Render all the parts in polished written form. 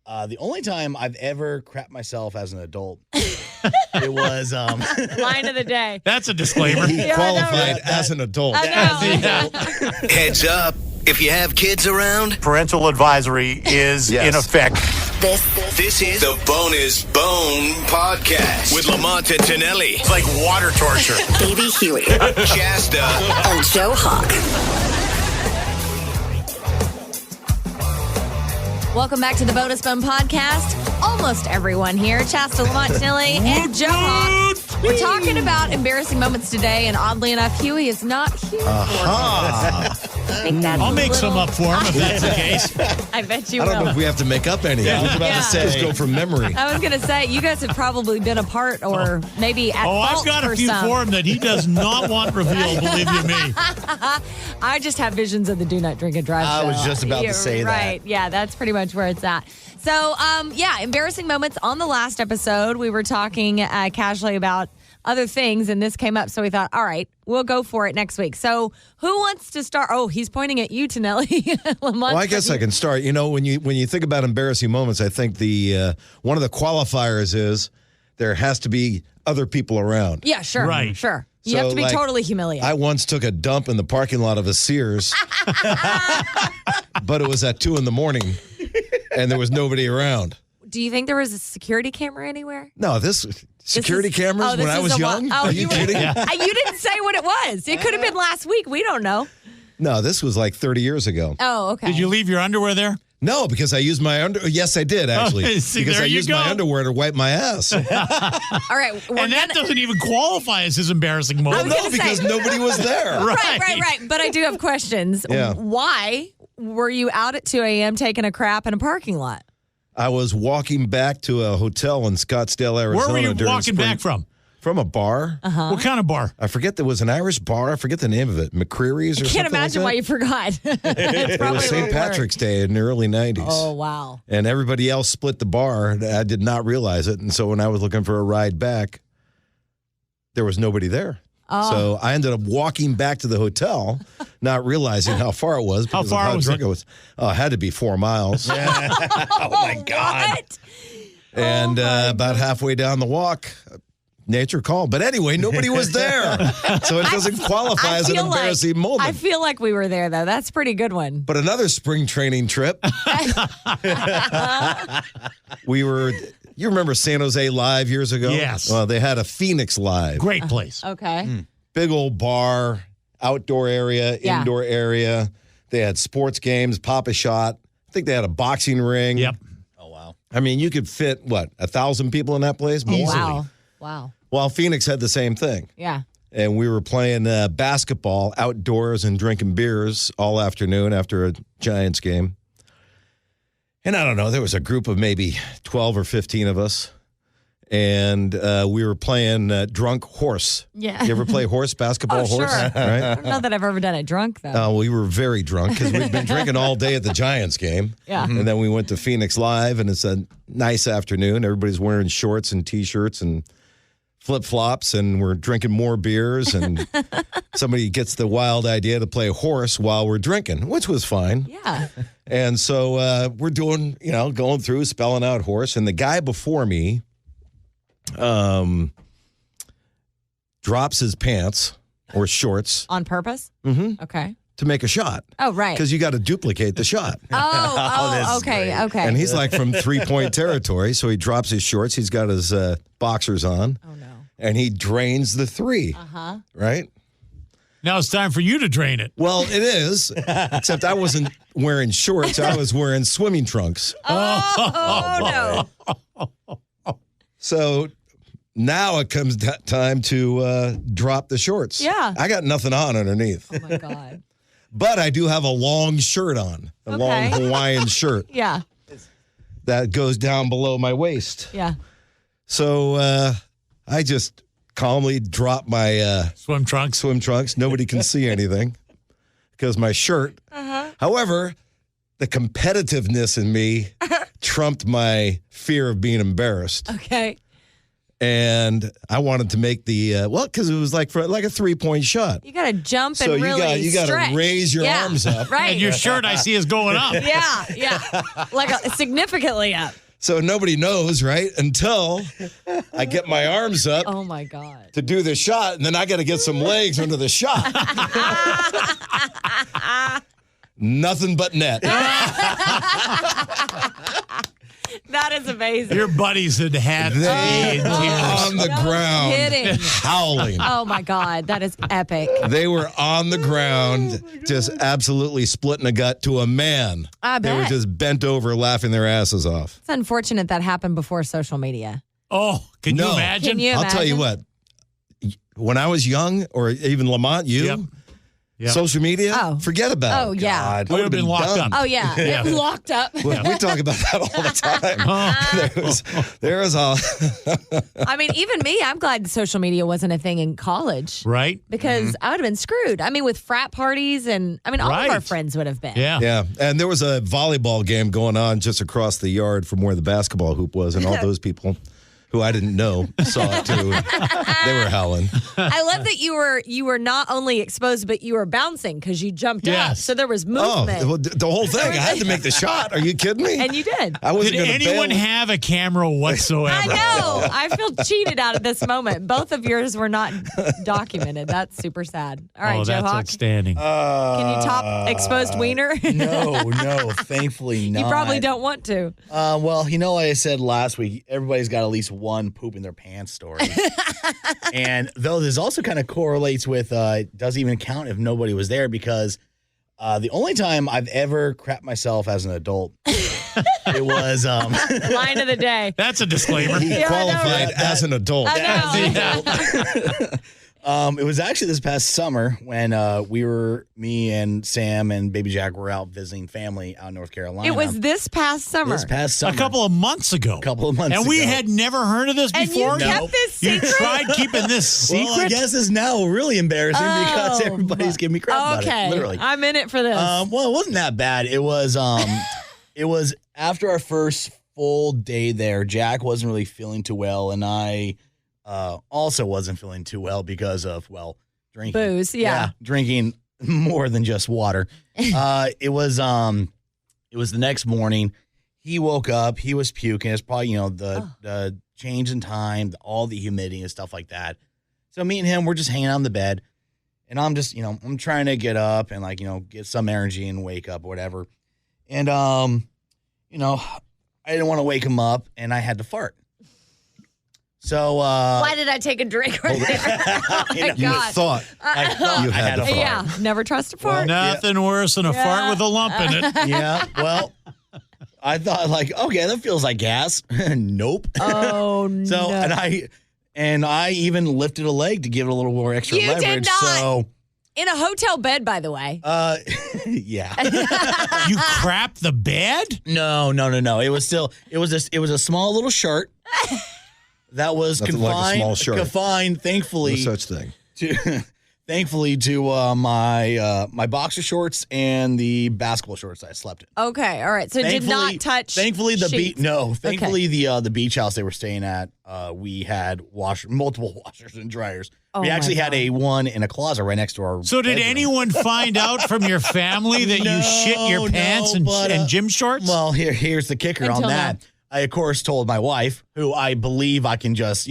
The only time I've ever crapped myself as an adult, it was... Line of the day. That's a disclaimer. He qualified as an adult. Heads up. If you have kids around, Parental advisory is in effect. this is the Bone is Bone podcast with Lamont and Tonelli. It's like water torture. Baby Huey Shasta. and Joe Hawk. Welcome back to the Bone is Bone podcast. Almost everyone here. Chasta, Lamont, Tilly, and Joe Hawk. We're talking about embarrassing moments today, and oddly enough, Huey is not here for us. I'll make some up for him if that's the case. I bet you I will. don't know if we have to make up any. I was about to say, just go from memory. I was going to say, you guys have probably been apart or maybe at fault I've got for a few some. for him that he does not want revealed, believe you me. I just have visions of the Do Not Drink and Drive I show. was just about to say that. Right. Yeah, that's pretty much where it's at. So, embarrassing moments. On the last episode, we were talking casually about other things, and this came up, so we thought, all right, we'll go for it next week. So who wants to start? Oh, he's pointing at you, Tonelli. Well, I guess I can start. You know, when you think about embarrassing moments, I think the one of the qualifiers is there has to be other people around. Yeah, sure. Right. Sure. You So, have to be like, totally humiliated. I once took a dump in the parking lot of a Sears, but it was at 2 a.m, and there was nobody around. Do you think there was a security camera anywhere? No, this security cameras this when I is was a young? Oh, Are you kidding? You didn't say what it was. It could have been last week. We don't know. No, this was like 30 years ago. Oh, okay. Did you leave your underwear there? No, because I used my Yes, I did actually. See, because there I you used go. my underwear to wipe my ass. All right. And that doesn't even qualify as his embarrassing moment. was No, gonna because say- nobody was there. Right. But I do have questions. Yeah. Why were you out at 2 a.m. taking a crap in a parking lot? I was walking back to a hotel in Scottsdale, Arizona. Where were you during walking spring- back from? From a bar. What kind of bar? I forget, there was an Irish bar. I forget the name of it. McCreary's or I something can't imagine why like you forgot. It's that. It probably was a St. little Patrick's Day in the early 90s. Oh, wow. And everybody else split the bar. I did not realize it. And so when I was looking for a ride back, there was nobody there. Oh. So I ended up walking back to the hotel, not realizing how far it was because far of how was drunk it? I was. Oh, it had to be 4 miles. Oh, my God. What? And about halfway down the walk, nature called. But anyway, nobody was there. So it doesn't qualify as an feel embarrassing moment. I feel like we were there, though. That's a pretty good one. But another spring training trip, you remember San Jose Live years ago? Yes. Well, they had a Phoenix Live. Great place. Okay. Big old bar, outdoor area, Yeah. indoor area. They had sports games, Pop-A-Shot. I think they had a boxing ring. Yep. Oh, wow. I mean, you could fit, 1,000 people in that place? Easily. Wow. Well, Phoenix had the same thing. Yeah. And we were playing basketball outdoors and drinking beers all afternoon after a Giants game. And I don't know, there was a group of maybe 12 or 15 of us. And we were playing drunk horse. Yeah. You ever play horse, basketball horse? Sure. Right? Not that I've ever done it drunk, though. We were very drunk because we'd been drinking all day at the Giants game. Yeah. And then we went to Phoenix Live, and it's a nice afternoon. Everybody's wearing shorts and T-shirts and flip-flops, and we're drinking more beers, and somebody gets the wild idea to play horse while we're drinking, which was fine. Yeah. And so we're doing, going through, spelling out horse, and the guy before me drops his pants or shorts On purpose? Mm-hmm. Okay. to make a shot. Oh, right. Because you got to duplicate the shot. Okay. And he's like from 3-point territory, so he drops his shorts. He's got his boxers on. Oh, no. And he drains the three. Uh-huh. Right? Now it's time for you to drain it. Well, it is, except I wasn't wearing shorts. I was wearing swimming trunks. Oh, no. So now it comes time to drop the shorts. Yeah. I got nothing on underneath. Oh, my God. But I do have a long shirt on, a long Hawaiian shirt Yeah. that goes down below my waist. Yeah. So I just calmly drop my Swim trunks. swim trunks. Nobody can see anything because my shirt. However, the competitiveness in me trumped my fear of being embarrassed. Okay. And I wanted to make the because it was like for like a 3-point shot. You got to jump So and you really you got stretch. to raise your Yeah, arms up. Right. And your shirt I see is going up. Yeah. Like significantly up. So nobody knows, right? Until I get my arms up Oh, my God. to do the shot, and then I got to get some legs under the shot. Nothing but net. That is amazing. Your buddies had They to be in were tears. on the ground kidding. howling. Oh, my God. That is epic. They were on the ground, just absolutely splitting a gut to a man. I They were bet. just bent over, laughing their asses off. It's unfortunate that happened before social media. Oh, can you No. imagine? Can you I'll tell you imagine? what. When I was young, or even Lamont, Yep. Yep. social media, Oh. forget about Oh, it. yeah. God, We would have been locked done. up. Oh, yeah. Yeah. Locked up. We talk about that all the time. there was all. I mean, even me, I'm glad social media wasn't a thing in college. Right? Because I would have been screwed. I mean, with frat parties and, I mean, all of our Right. friends would have been. Yeah. Yeah, and there was a volleyball game going on just across the yard from where the basketball hoop was, and all those people who I didn't know saw it too. They were howling. I love that you were not only exposed, but you were bouncing because you jumped up. Yes. So there was Oh, movement. well, the whole thing. I had to make the shot. Are you kidding me? And you did. I wasn't Did going to anyone bail. have a camera whatsoever? I know. I feel cheated out of this moment. Both of yours were not documented. That's super sad. All right, Oh, Joe that's Hawk. outstanding. Can you top exposed wiener? No, thankfully not. You probably don't want to. Well, like I said last week, everybody's got at least one poop in their pants story. And though this also kind of correlates with doesn't even count if nobody was there, because the only time I've ever crapped myself as an adult, it was Line of the day. That's a disclaimer. He Yeah, I know, qualified right? as an adult. I know. it was actually this past summer when me and Sam and Baby Jack were out visiting family out in North Carolina. It was this past summer. this past A summer. couple of months ago. And we had never heard of this And before. you kept this secret? You tried keeping this secret? Well, I guess it's now really embarrassing because everybody's giving me crap about Okay. it. Literally. I'm in it for this. Well, it wasn't that bad. It was it was after our first full day there. Jack wasn't really feeling too well, and I also wasn't feeling too well because of drinking Booze, yeah. drinking more than just water. It was the next morning. He woke up. He was puking. It's probably the change in time, all the humidity and stuff like that. So me and him, we're just hanging on the bed, and I'm just I'm trying to get up and get some energy and wake up or whatever. And I didn't want to wake him up, and I had to fart. So Why did I take a drink right there? Oh, my You You God. thought I thought you I had had to a fart. Yeah, never trust a fart. Nothing worse than a fart with a lump in it. Yeah, well, I thought okay, that feels like gas. Nope. Oh, no. So and I even lifted a leg to give it a little more extra You did leverage. not. So In a hotel bed, by the way. yeah. You crapped the bed? No. It was a small little shirt that was Nothing like a confined. small shirt. Confined, No thankfully, such thing. to my boxer shorts and the basketball shorts I slept in. Okay, all right. So it did not touch. Thankfully, the beach. sheets. No, thankfully the beach house they were staying at, we had multiple washers and dryers. Oh, we my actually had God. a one in a closet right next to our. So did bedroom. anyone find out from your family that you shit your pants and gym shorts? Well, here's the kicker Until on that. now. I of course told my wife, who I believe I can just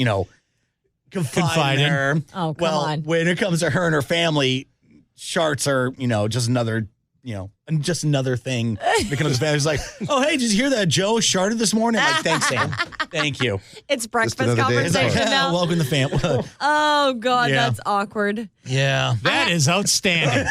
confide in her. Oh, come on. When it comes to her and her family, sharts are just another. Just another thing because the family's like, oh, hey, did you hear that Joe sharted this morning? I'm like, thanks, Sam. Thank you. It's breakfast another day at It's like, conversation now. welcome to the family. Oh, God, Yeah. that's awkward. Yeah. That is outstanding.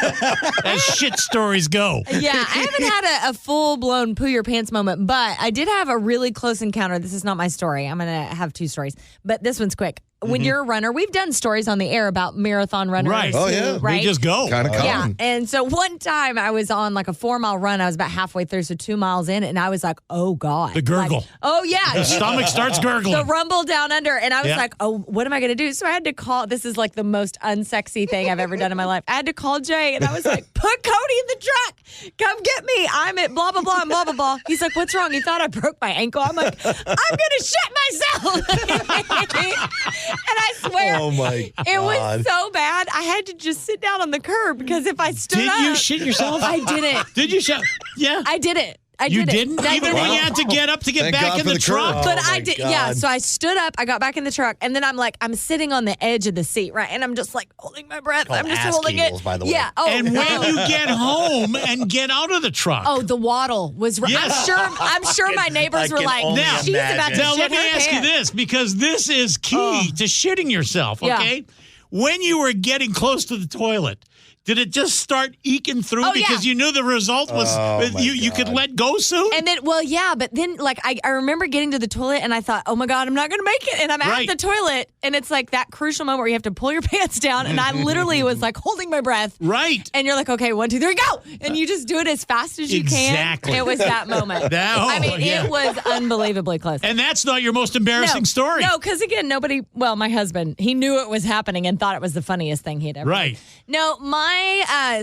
As shit stories go. Yeah, I haven't had a full-blown poo your pants moment, but I did have a really close encounter. This is not my story. I'm going to have two stories, but this one's quick. when you're a runner, we've done stories on the air about marathon runners. Right. Oh, who- yeah. Right. We just go. Kind of Yeah. common. And so one time I was on like a 4-mile run. I was about halfway through, so 2 miles in, and I was like, oh, God. The gurgle. Like, oh, yeah. The stomach starts gurgling. The rumble down under. And I was Yeah. like, oh, what am I going to do? So I had to call. This is like the most unsexy thing I've ever done in my life. I had to call Jay, and I was like, put Cody in the truck. Come get me. I'm at blah, blah, blah, and blah, blah, blah. He's like, what's wrong? He thought I broke my ankle. I'm like, I'm going to shit myself. And I swear. Oh my God. It was so bad. I had to just sit down on the curb because if I stood Did up. you shit yourself? I didn't. Did you shit? Yeah. I didn't. You did it. didn't? I Even did when it. you had to get up to get Thank back God in for the the truck? curb. But Oh, I my did, God. yeah. So I stood up, I got back in the truck, and then I'm sitting on the edge of the seat, right? And I'm just like holding my breath. Called I'm just ass holding kegels, it. by the way. Yeah. Oh, And no. when you get home and get out of the truck. Oh, the waddle was. Yes. I'm sure my neighbors I were can like, only she's about to Now, shit let me her ask you pants. this, because this is key to shitting yourself, Yeah. okay? When you were getting close to the toilet, did it just start eking through Oh, yeah. because you knew the result was my you could God. let go soon? And then, well, yeah, but then, like, I remember getting to the toilet and I thought, oh my God, I'm not going to make it. And I'm Right. at the toilet, and it's like that crucial moment where you have to pull your pants down. And I literally was like holding my breath. Right. And you're like, okay, 1, 2, 3, go. And you just do it as fast as you Exactly. can. It was that moment. I mean, yeah. it was unbelievably close. And that's not your most embarrassing story. No, because again, my husband, he knew it was happening and thought it was the funniest thing he'd ever Right. done. No, my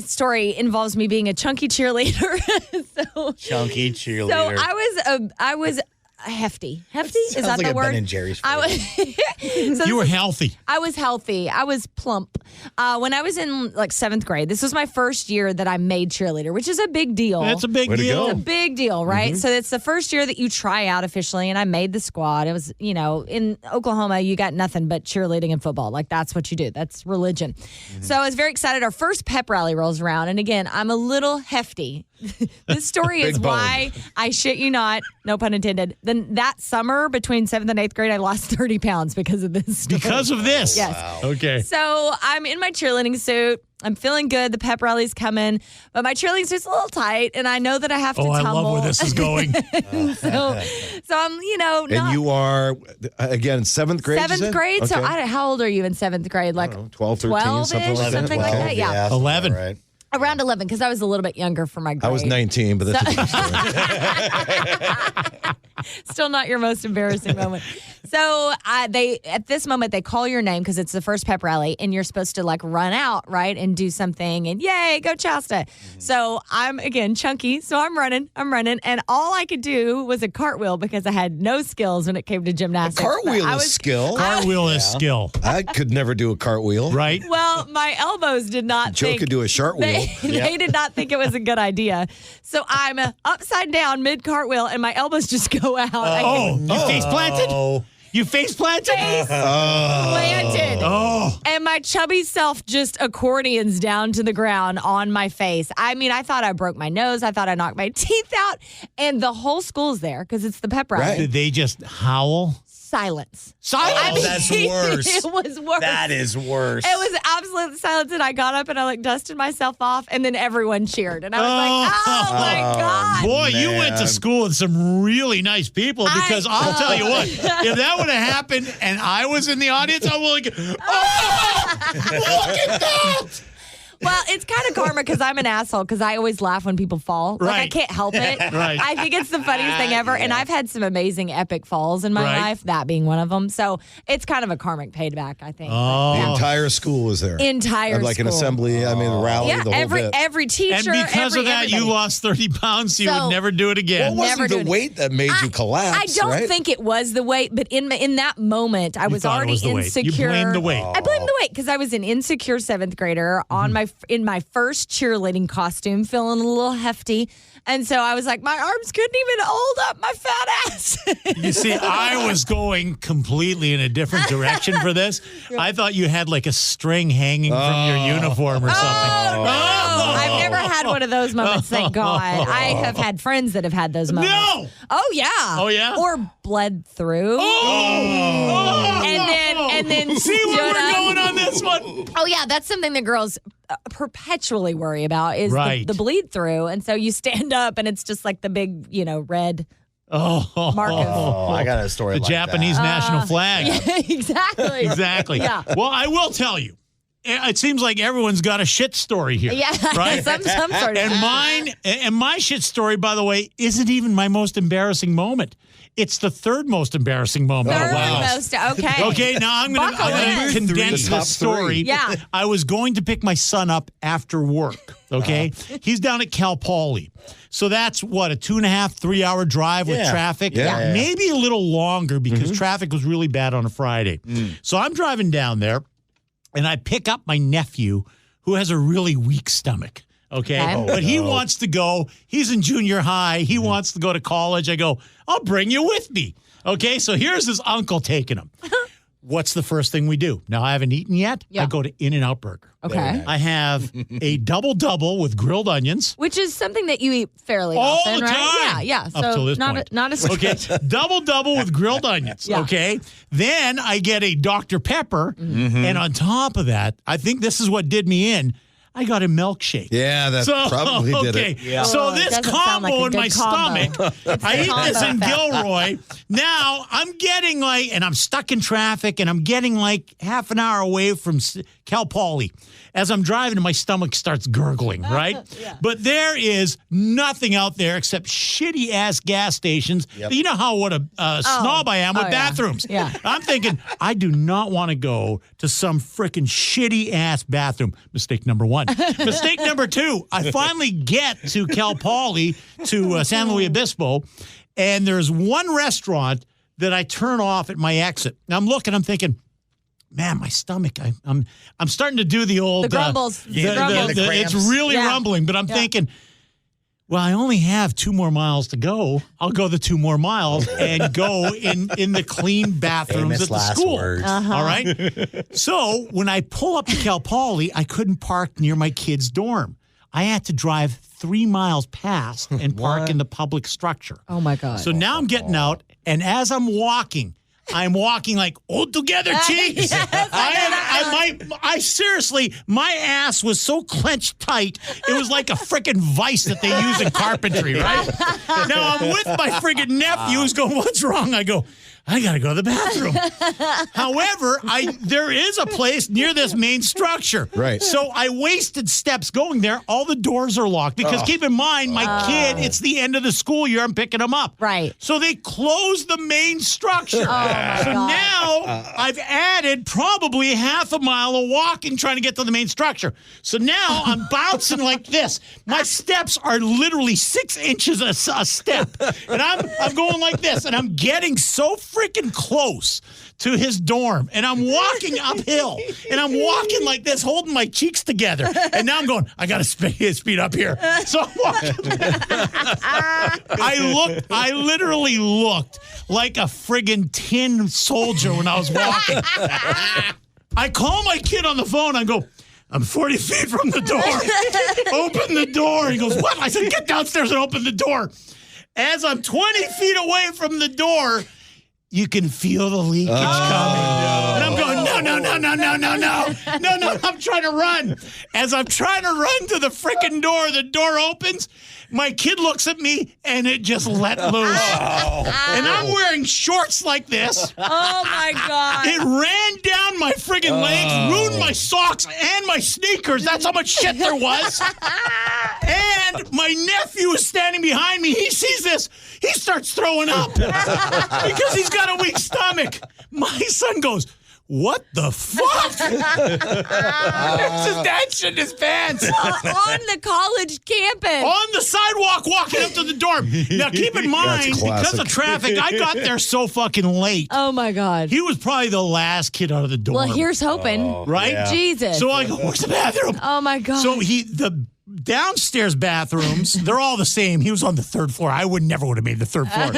story involves me being a chunky cheerleader. Chunky So cheerleader. I was hefty. Hefty? Is Sounds that like the a word? Ben and Jerry's I was. So You were healthy. I was healthy. I was plump. When I was in like 7th grade, this was my first year that I made cheerleader, which is a big deal. That's a big Way to deal. go. It's a big deal, right? So it's the first year that you try out officially, and I made the squad. It was, in Oklahoma, you got nothing but cheerleading and football. Like, that's what you do. That's religion. So I was very excited. Our first pep rally rolls around, and again, I'm a little hefty. This story is Big bone. why, I shit you not, no pun intended, then that summer between 7th and 8th grade, I lost 30 pounds because of this story. Because of this. Yes. Okay. So I'm in my cheerleading suit. I'm feeling good. The pep rally's coming, but my cheerleading suit's a little tight, and I know that I have to Oh, I tumble. love where this is going. so I'm, And not you are, again, 7th grade? you 7th said? grade. So Okay. how old are you in 7th grade? Like 12, 13, 12-ish, something like that. something like that. Yeah. 11. Right. Around 11, because I was a little bit younger for my grade. I was 19, but that's a different story. Still not your most embarrassing moment. So at this moment, they call your name because it's the first pep rally, and you're supposed to like run out, right, and do something, and yay, go Shasta. So I'm, again, chunky, so I'm running, and all I could do was a cartwheel because I had no skills when it came to gymnastics. Cartwheel I is skill. Cartwheel is skill, I could never do a cartwheel. right? Well, my elbows did not Joe think. could do a sharp wheel. They did not think it was a good idea. So I'm upside down mid cartwheel, and my elbows just go out. Oh, you face planted? Oh, You face planted? Planted. Oh. And my chubby self just accordions down to the ground on my face. I mean, I thought I broke my nose. I thought I knocked my teeth out. And the whole school's there because it's the pep rally. Right. Did they just howl? Silence. Silence. Oh, that's worse. It was worse. that is worse. It was absolute silence, and I got up and I like dusted myself off, and then everyone cheered, and I was like, "Oh my God!" Boy, you went to man. school with some really nice people because I'll tell you what, if that would have happened and I was in the audience, I would have, oh, look at that. Well, it's kind of karma because I'm an asshole because I always laugh when people fall. Like, I Right. can't help it. Right. I think it's the funniest thing ever. And I've had some amazing epic falls in my Right. life, that being one of them. So it's kind of a karmic payback, I think. Oh. The entire school was there. Entire Like an school. assembly, I mean, a rally, Yeah, the whole bit. every teacher. And because of that, everybody. you lost 30 pounds, so you So- would never do it again. What Never wasn't the doing it. weight that made you collapse, I don't right? think it was the weight, but in that moment, I You was thought it already was the weight. insecure. You blamed the weight. I blamed the weight because I was an insecure 7th grader in my first cheerleading costume, feeling a little hefty, and so I was like, my arms couldn't even hold up my fat ass. You see, I was going completely in a different direction for this. I thought you had like a string hanging from your uniform or something. Oh, no. I've never had one of those moments, thank God. I have had friends that have had those moments. No! Oh, yeah. Oh, yeah? Or bled through. And then See where stood we're up. going on this one? Oh, yeah, that's something that girls perpetually worry about is Right. the bleed through. And so you stand up and it's just like the big, red Marcus. Oh, I got a story The like Japanese national flag. Yeah, exactly. Exactly. Yeah. Well, I will tell you, it seems like everyone's got a shit story here. Yeah, Right? some sort of. And my shit story, by the way, isn't even my most embarrassing moment. It's the third most embarrassing moment. Third Wow. most. Okay. Okay, now I'm going Buckle to in. condense The top this story. three. Yeah. I was going to pick my son up after work. Okay, he's down at Cal Poly, so that's what, a 2.5, 3 hour drive with Yeah. traffic. Yeah. Maybe a little longer because traffic was really bad on a Friday. So I'm driving down there, and I pick up my nephew, who has a really weak stomach. Okay. Okay. But he wants to go. He's in junior high. He wants to go to college. I go, I'll bring you with me. Okay. So here's his uncle taking him. What's the first thing we do? Now, I haven't eaten yet. Yeah. I go to In-N-Out Burger. Okay. I have a double with grilled onions. Which is something that you eat fairly All often, the right? time. Yeah, yeah. Up So till this not point. not a Okay, double with grilled onions. Yeah. Okay, then I get a Dr. Pepper, and on top of that, I think this is what did me in. I got a milkshake. Yeah, that probably did it. Yeah. So Oh, it this doesn't sound like combo a in good my combo. stomach, I eat this in Gilroy. Now I'm getting and I'm stuck in traffic, and I'm getting like half an hour away from Cal Poly. As I'm driving, my stomach starts gurgling, right? But there is nothing out there except shitty ass gas stations. Yep. You know what a snob I am with yeah. bathrooms. Yeah. I'm thinking, I do not want to go to some freaking shitty ass bathroom. Mistake number one. Mistake number two, I finally get to Cal Poly, to San Luis Obispo, and there's one restaurant that I turn off at my exit. Now I'm looking, I'm thinking, man, my stomach, I'm starting to do the old... The grumbles. The it's cramps. really Yeah. rumbling, but I'm thinking... Well, I only have 2 more miles to go. I'll go the 2 more miles and go in the clean bathrooms Famous at the last school. words. All right. So when I pull up to Cal Poly, I couldn't park near my kid's dorm. I had to drive 3 miles past and park in the public structure. Oh my God. So now I'm getting out, and as I'm walking like, all together, cheeks. I seriously, my ass was so clenched tight, it was like a freaking vice that they use in carpentry, right? Now I'm with my friggin' nephew who's going, what's wrong? I go, I got to go to the bathroom. However, there is a place near this main structure. Right. So I wasted steps going there. All the doors are locked because keep in mind, my kid, it's the end of the school year. I'm picking him up. Right. So they closed the main structure. Oh, my So God. now I've added probably half a mile of walking trying to get to the main structure. So now I'm bouncing like this. My steps are literally 6 inches a step. And I'm going like this. And I'm getting so freaking close to his dorm. And I'm walking uphill. And I'm walking like this, holding my cheeks together. And now I'm going, I got to speed up here. So I'm walking. I literally looked like a friggin' tin soldier when I was walking. I call my kid on the phone. I go, I'm 40 feet from the door. Open the door. He goes, what? I said, get downstairs and open the door. As I'm 20 feet away from the door, you can feel the leakage coming. And I'm going, no. I'm trying to run. As I'm trying to run to the freaking door, the door opens. My kid looks at me, and it just let loose. And I'm wearing shorts like this. Oh my God. It ran down my friggin' legs, ruined my socks and my sneakers. That's how much shit there was. And my nephew is standing behind me. He sees this. He starts throwing up because he's got a weak stomach. My son goes, what the fuck? His dad shit in his pants. On the college campus. On the sidewalk walking up to the dorm. Now, keep in mind, That's because classic. of traffic, I got there so fucking late. Oh my God. He was probably the last kid out of the dorm. Well, here's hoping. right? Yeah. Jesus. So I go, where's the bathroom? Oh my God. So the downstairs bathrooms, they're all the same. He was on the 3rd floor. I never would have made the 3rd floor.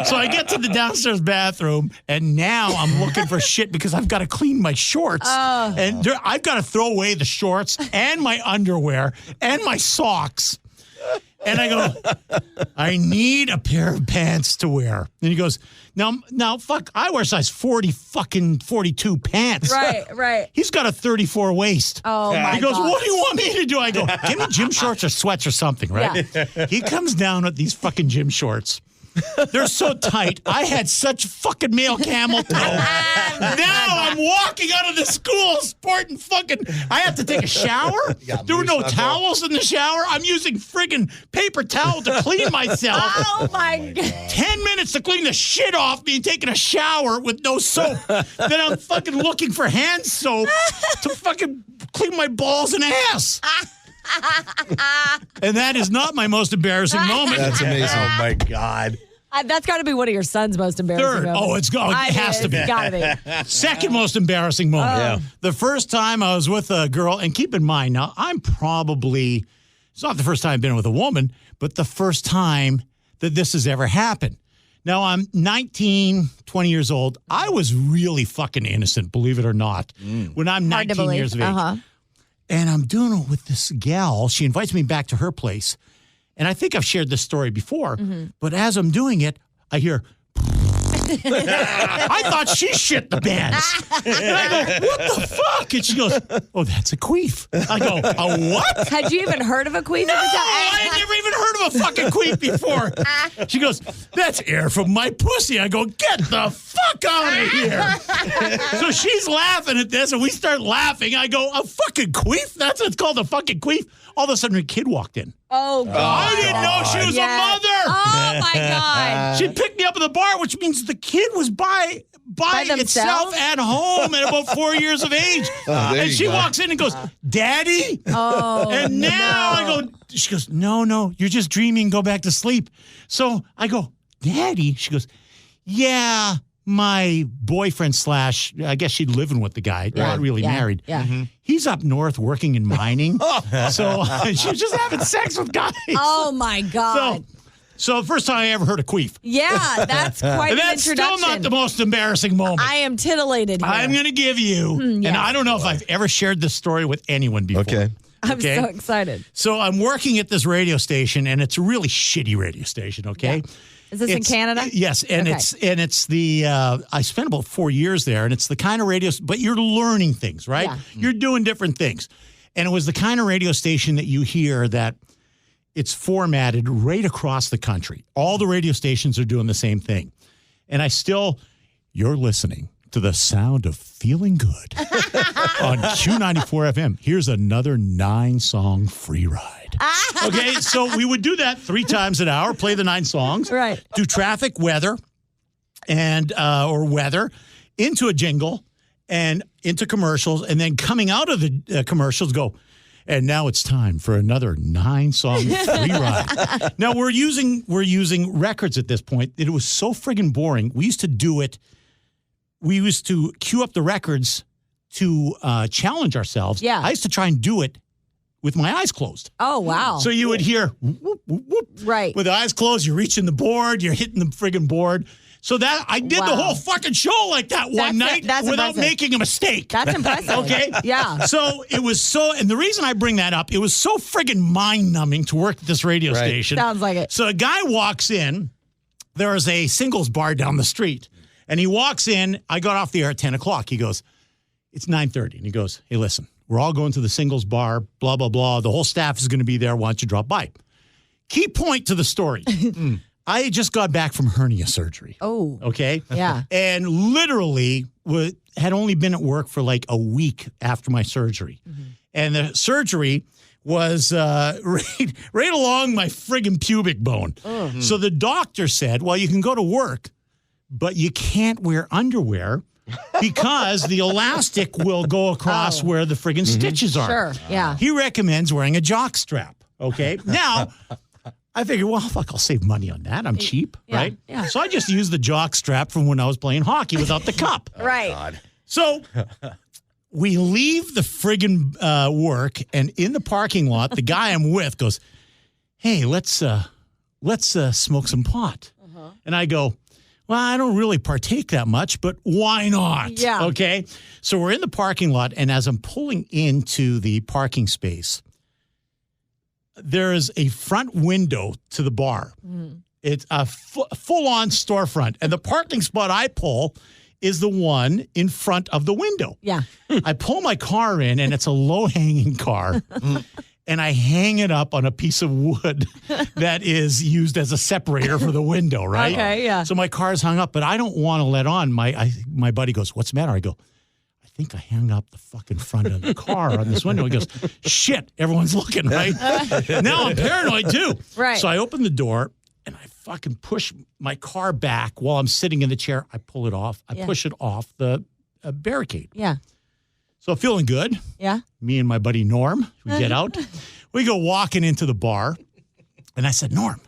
So I get to the downstairs bathroom, and now I'm looking for shit because I've got to clean my shorts. And I've got to throw away the shorts and my underwear and my socks. And I go, I need a pair of pants to wear. And he goes, now, fuck, I wear size 42 pants. Right. He's got a 34 waist. Oh my He goes, God. what do you want me to do? I go, give me gym shorts or sweats or something, right? He comes down with these fucking gym shorts. They're so tight. I had such fucking male camel toe. Now I'm walking out of the school sporting fucking. I have to take a shower. There were no towels in the shower. I'm using friggin' paper towel to clean myself. Oh my God. 10 minutes to clean the shit off me and taking a shower with no soap. Then I'm fucking looking for hand soap to fucking clean my balls and ass. And that is not my most embarrassing moment. That's amazing. Oh my God. That's got to be one of your son's most embarrassing Third. moments. It has to be. It's got to be. Second most embarrassing moment. Yeah. The first time I was with a girl, and keep in mind, now it's not the first time I've been with a woman, but the first time that this has ever happened. Now I'm 19, 20 years old. I was really fucking innocent, believe it or not, when I'm 19 years of age. Uh-huh. And I'm doing it with this gal. She invites me back to her place. And I think I've shared this story before, but as I'm doing it, I hear, I thought she shit the bed. And I go, what the fuck? And she goes, oh, that's a queef. I go, a what? Had you even heard of a queen? No, I had never even heard of a fucking queef before. She goes, that's air from my pussy. I go, get the fuck out of here. So she's laughing at this, and we start laughing. I go, a fucking queef? That's what it's called, a fucking queef? All of a sudden, her kid walked in. Oh, God. I didn't know she was a mother. Oh, my God. She picked me up at the bar, which means the kid was by itself themselves? at home at about 4 years of age. there And you she go. walks in and goes, Daddy? Oh, And now I go, she goes, no, you're just dreaming. Go back to sleep. So I go, Daddy? She goes, yeah, my boyfriend / I guess she's living with the guy, not really married. Yeah. He's up north working in mining. So she was just having sex with guys. Oh, my God. So the first time I ever heard a queef. Yeah, that's quite And an that's introduction. still not the most embarrassing moment. I am titillated here. I'm going to give you, and I don't know if I've ever shared this story with anyone before. Okay. I'm so excited. So I'm working at this radio station, and it's a really shitty radio station, okay? Yeah. Is this in Canada? Yes, and Okay. it's the I spent about 4 years there, and it's the kind of radio, but you're learning things, right? Yeah. You're doing different things. And it was the kind of radio station that you hear that it's formatted right across the country. All the radio stations are doing the same thing. And you're listening to the sound of feeling good on Q94 FM. Here's another 9-song free ride. Okay, so we would do that 3 times an hour, play the 9 songs, Right. do traffic, weather, and or weather, into a jingle, and into commercials, and then coming out of the commercials, go, and now it's time for another 9-song free ride. Now we're using records at this point. It was so friggin' boring. We used to do it. We used to queue up the records to challenge ourselves. Yeah. I used to try and do it with my eyes closed. Oh, wow. So you would hear whoop, whoop, whoop. Right. With the eyes closed, you're reaching the board, you're hitting the friggin' board. So that I did the Wow. whole fucking show like that one night that's without impressive. making a mistake. That's impressive. Okay? Yeah. So it was and the reason I bring that up, it was so friggin' mind-numbing to work at this radio station. Sounds like it. So a guy walks in, there is a singles bar down the street, and he walks in, I got off the air at 10 o'clock. He goes, it's 9:30, and he goes, hey, listen, we're all going to the singles bar, blah, blah, blah. The whole staff is going to be there. Why don't you drop by? Key point to the story. I just got back from hernia surgery. Oh. Okay? Yeah. And literally had only been at work for like a week after my surgery. And the surgery was right along my friggin' pubic bone. So the doctor said, well, you can go to work, but you can't wear underwear because the elastic will go across where the friggin' stitches are. Sure. Yeah. He recommends wearing a jock strap. Okay? Now, I figured, well, fuck, I'll save money on that. I'm cheap, Yeah, right? yeah. So I just used the jock strap from when I was playing hockey without the cup. Right. So we leave the friggin' work, and in the parking lot, the guy I'm with goes, hey, let's smoke some pot. And I go, well, I don't really partake that much, but why not? Yeah. Okay? So we're in the parking lot, and as I'm pulling into the parking space, there is a front window to the bar. It's a full-on storefront. And the parking spot I pull is the one in front of the window. Yeah. I pull my car in, and it's a low-hanging car. and I hang it up on a piece of wood that is used as a separator for the window, right? Okay, yeah. So my car's hung up, but I don't want to let on. My buddy goes, "What's the matter?" I go, "I think I hung up the fucking front of the car on this window." He goes, "Shit, everyone's looking, right?" Now I'm paranoid too. Right. So I open the door and I fucking push my car back while I'm sitting in the chair. I pull it off. I push it off the barricade. Yeah. So feeling good. Yeah. Me and my buddy Norm, we get out. We go walking into the bar. And I said, "Norm,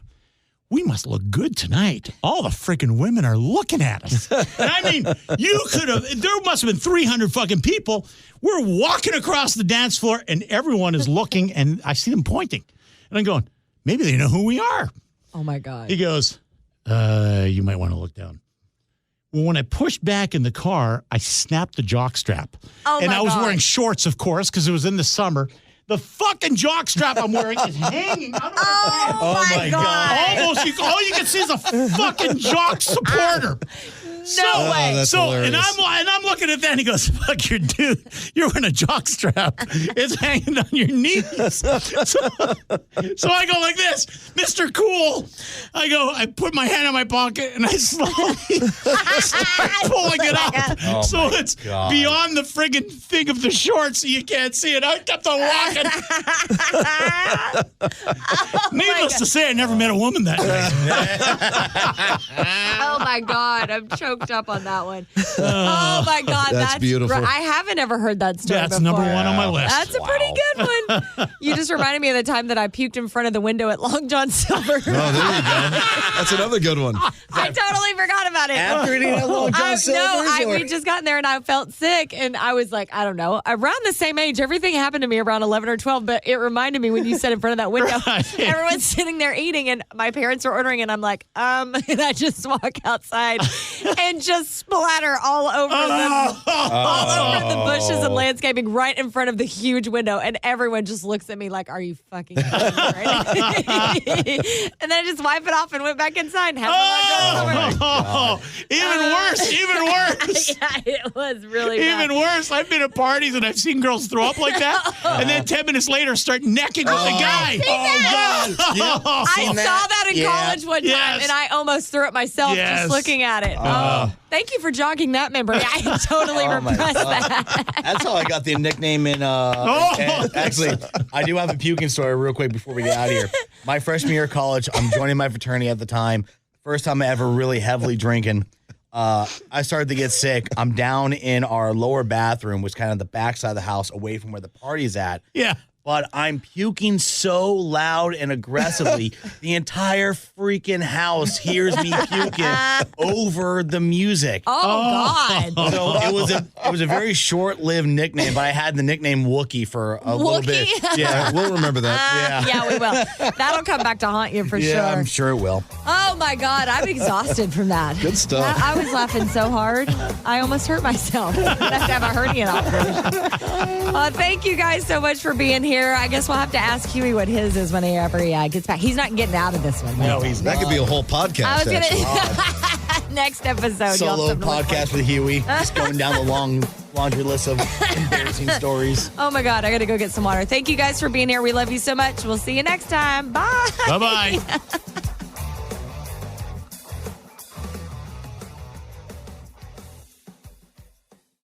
we must look good tonight. All the freaking women are looking at us." And I mean, there must have been 300 fucking people. We're walking across the dance floor and everyone is looking and I see them pointing. And I'm going, maybe they know who we are. Oh, my God. He goes, you might want to look down. Well, when I pushed back in the car, I snapped the jock strap. Oh, and my I was God. wearing shorts, of course, because it was in the summer. The fucking jock strap I'm wearing is hanging out of my pants. Oh, my God. Almost, all you can see is a fucking jock supporter. No way. that's So, hilarious. and I'm looking at that, and he goes, "Fuck your dude, you're wearing a jock strap. It's hanging on your knees." So I go like this, "Mr. Cool." I put my hand in my pocket, and I slowly start pulling it up. Oh so my it's God. beyond the friggin' thing of the shorts, so you can't see it. I kept on walking. Needless to say, I never met a woman that night. Oh, my God. I'm choked up on that one. Oh, my God. That's beautiful. I haven't ever heard that story That's before. number one on my list. That's a pretty good one. You just reminded me of the time that I puked in front of the window at Long John Silver. Oh, there you go. That's another good one. I totally forgot about it. After eating at Long John Silver's? we just got in there and I felt sick and I was like, I don't know, around the same age. Everything happened to me around 11 or 12, but it reminded me when you said in front of that window, Right. everyone's sitting there eating and my parents are ordering and I'm like, and I just walk outside and just splatter all over the bushes and landscaping right in front of the huge window and everyone just looks at me like, are you fucking kidding me right now? And then I just wipe it off and went back inside and had my lunch. Even worse. Yeah, it was really bad. Even worse. I've been at parties and I've seen girls throw up like that, and then 10 minutes later start necking with the guy. I saw that in college one time, Yes. and I almost threw it myself Yes. just looking at it. Thank you for jogging that memory. I totally Oh, my repressed God. that. That's how I got the nickname in. And actually, I do have a puking story real quick before we get out of here. My freshman year of college, I'm joining my fraternity at the time. First time I ever really heavily drinking. I started to get sick. I'm down in our lower bathroom, which is kind of the backside of the house, away from where the party's at. Yeah. But I'm puking so loud and aggressively, the entire freaking house hears me puking over the music. Oh, God. So it was a very short-lived nickname, but I had the nickname Wookie for a little bit. Wookie? Yeah, We'll remember that. Yeah, we will. That'll come back to haunt you for yeah, sure. I'm sure it will. Oh, my God. I'm exhausted from that. Good stuff. I was laughing so hard, I almost hurt myself. I have to have a hernia operation. Thank you guys so much for being here. I guess we'll have to ask Huey what his is whenever he gets back. He's not getting out of this one. No, he's That not. could be a whole podcast. I was actually. gonna next episode. you'll Solo have something to look podcast for. with Huey. Just going down the long laundry list of embarrassing stories. Oh my God, I gotta go get some water. Thank you guys for being here. We love you so much. We'll see you next time. Bye. Bye-bye.